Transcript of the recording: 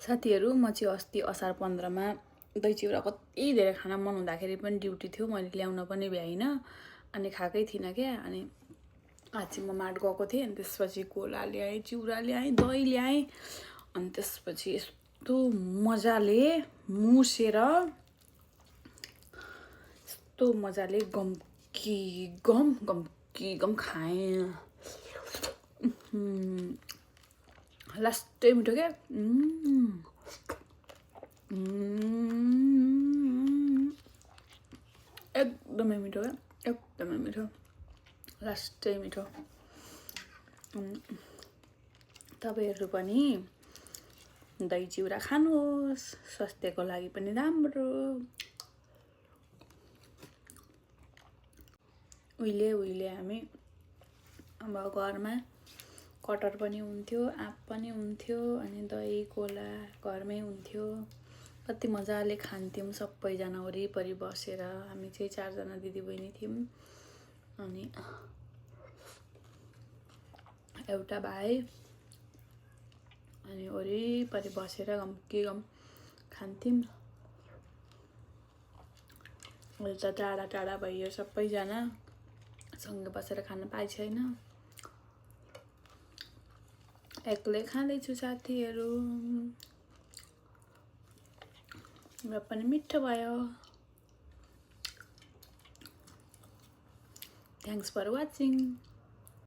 साथीहरु म चाहिँ अस्ति असार 15 मा दही चिउरा कति धेरै खाना मन हुँदाखेरि पनि ड्युटी थियो मैले ल्याउन पनि भ्याइन अनि खाकै थिइन के अनि आज चाहिँ म माट गएको थिएँ अनि त्यसपछि कोला ल्याएँ चिउरा ल्याएँ दही ल्याएँ अनि त्यसपछि यस्तो मजाले मुसेर यस्तो मजाले गम खाएँ लास्टै मिठो क्या एकदमै मिठो क्या एकदमै मिठो लास्टै मिठो तपाईहरु पनि दही चिउरा खानुहोस् स्वास्थ्यको लागि पनि राम्रो उहिले हामी अब घरमा कटर पनि हुन्थ्यो आँप पनि हुन्थ्यो अनि दही कोला घरमै हुन्थ्यो कति मजाले खान्थ्यौं सबैजना वरिपरि बसेर हामी चाहिँ 4 जना दिदीबहिनी थियौं अनि एउटा भाइ अनि वरिपरि बसेर गम खान्थ्यौं अहिले त टाढा भइयो सबैजना सँगै बसेर खान पाइ छैन एक्लै खाँदैछु साथीहरु र पनि मिठो भयो थ्यांक्स फर वाचिङ